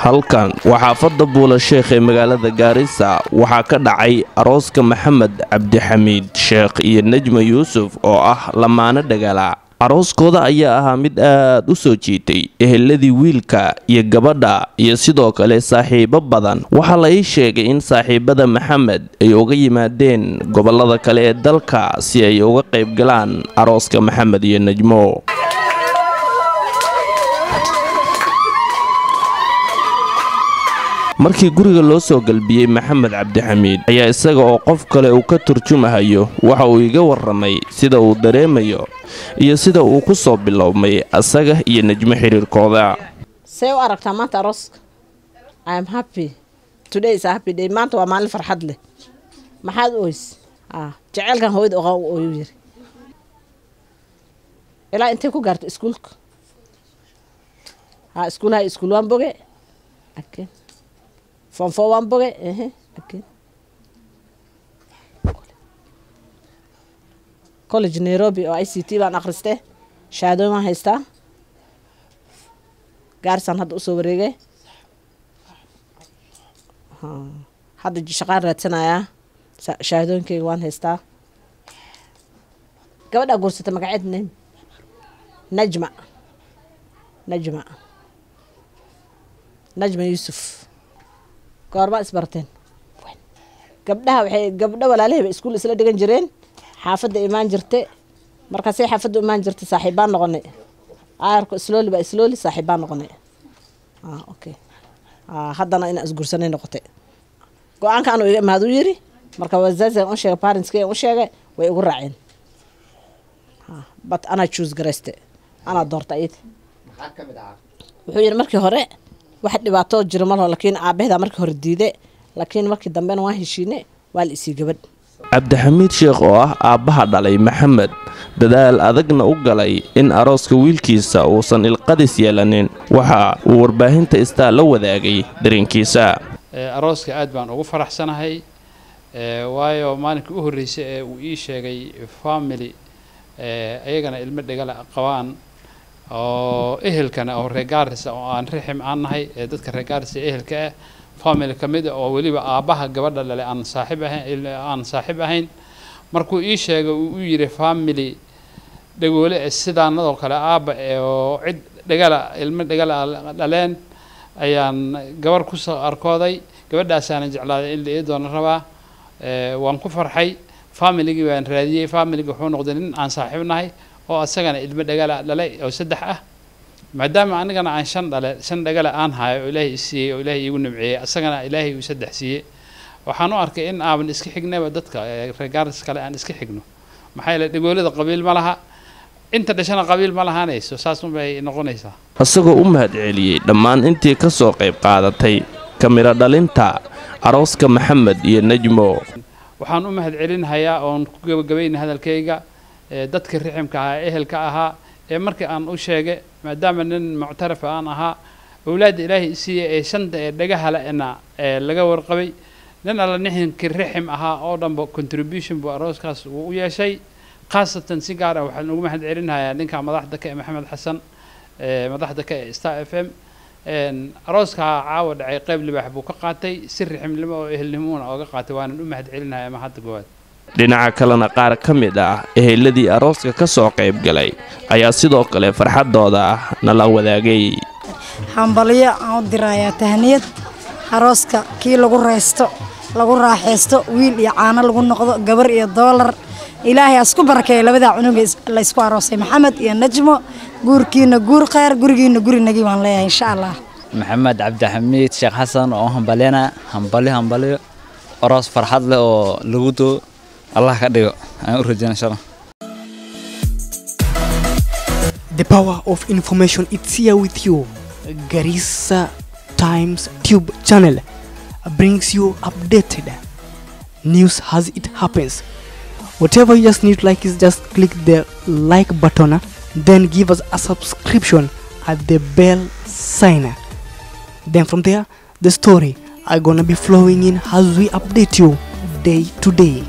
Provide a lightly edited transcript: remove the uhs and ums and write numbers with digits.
halkan waxaa fadda buula sheekh ee magaalada Gaarisa waxaa ka dhacay arooska Maxamed Cabdixamiid Sheekh iyo Najma Yuusuf oo ah lamaane dhagala. arooskooda ayaa ahaa mid aad u soo jiitay eheladii wiilka iyo gabadha iyo sidoo kale saaxiibo badan. waxaa la ii sheegay in saaxiibada Maxamed ay uga yimaadeen gobolada kale ee dalka si ay uga qayb galaan arooska Maxamed iyo Najmo. markii guriga loo soo galbiyay Maxamed Cabdixamiid ayaa isaga oo qof kale uu ka turjumahayo waxa uu iga warramay sida uu dareemayo iyo sida uu ku soo bilowmay asaga iyo Najmo xiriirkooda. Say u aragtaa maanta arooska? I am happy. Today is a happy day. maanta waa maalin farxad leh. maxaad ooys? jaceelkan hooyada oo yiri. ilaa intee ku gaartay iskuulka? iskuul waan boge. Okay. From 4 boge. Okay. College Nairobi oo ICT baan akhristay. shahaado ma haystaa. Gaarsan hadda u soo wareegay. hadda shaqo raadsanaya. shahaadooyinkayga waan haystaa. gabadha guursatay magaceedna Najma Yuusuf. goorma isbarteen? gabdha walaalahay iskuul isla dhigan jireen. xaafadda imaan jirtay. markaasay xaafadda imaan jirtay saaxiibaan noqonay. aarko slowly saaxiibaan noqonay. Okay. haddana ina isguursanay noqotay. go'aanka aanu iga imaado yiri. marka wazaazan u sheegay parents-kay u sheegay way ugu raaceen. but ana choose garayste. ana doortay. maxaa ka mid ah? wuxuu yiri markii hore wax dhibaato jiro malaha laakiin aabahda markii hore diiday laakiin markii dambe waan heshiinay waa la isii gabadh. Cabdixamiid Sheekh oo ah aabaha dhalay Maxamed dadaal adagna u galay in arooska wiilkiisa uusan ilqadis yeelanin waxa uu warbaahinta istaa la wadaagay dareenkiisa. arooska aad baan ugu faraxsanahay waayo maalinkii u horeysay ee uu ii sheegay family ayagana ilmo dhagala qabaan oo ehelkana oo reer Gaarisa oo aan rixim aan nahay dadka reer Gaarisa ehelka ah family kamid oo waliba aabaha gabadha dhalay aan saaxiib ahayn markuu ii sheegay uu yiri family dhagoole sidaanadoo kale aaba oo cid dhagala ilmo dhagala dhaleen ayaan gabar ku soo arkooday gabadhaas aan jeclaaday in la doona rabaa waan ku farxay family-gi waan raadiyay family-gi wuxuu noqday nin aan saaxiib nahay oo asagana ilmo dhagala dhalay oo 3 ah maadaama anigana aan 5 dhagala aan hayo Ilaahay siiyay oo Ilaahay igu nimceeyay asagana Ilaahay uu 3 siiyay waxaan u arkay in aaban iska xignaba dadka reer Gaarisa kale aan iska xigno maxay la dhagoolada qabiil ma laha inta dhashana qabiil ma lahaanayso saas u bay noqonaysaa. asagoo u mahad celiyay dhammaan intii ka soo qayb qaadatay kamira dhalinta arooska Maxamed iyo Najmo. waxaan u mahad celinayaa oo ku gabagabeynaa hadalkayga dadka riximka ah ehelka ahaa ee markii aan u sheegay maadaama nin muctaraf aan ahaa awlaad Ilaahay siiyay ee shanta ee dhagaha laga warqabay nin alla ninkii rixim ahaa oo dhanba contribution buu arooskaas uu yeeshay khaasatan si gaar ah waxaan ugu mahad celinayaa ninka madaxda ka Maxamed Xasan madaxda ka Star FM arooska caawa dhacay qayb libaax buu ka qaatay si riximnimo oo ehelnimo oo ka qaatay waan u mahad celinayaa ma hadda go'aad. dhinaca kalena qaar ka mid ah eheladii arooska ka soo qayb galay ayaa sidoo kale farxadooda nala wadaagay. hambaliyo aan u dirayaa tahniyad arooska kii lagu reysto lagu raaxeysto wiil iyo caano lagu noqdo gabar iyo dollar Ilaahay asku barakeeyo labada cunug la isku aroosay Maxamed iyo Najmo guurkiina guur khayr gurigiina guri nagi waan leeyahay insha Allah. Maxamed Cabdixamiid Sheekh Xasan oo hambaliyo aroos farxad leh oo lagu doo Allah ka dhigo aan u rajaynaa insha Allah. The power of information it's here with you. Garissa Times Tube channel brings you updated news as it happens. Whatever you just need like is just click the like button, then give us a subscription at the bell sign. Then from there the story are gonna be flowing in as we update you day to day.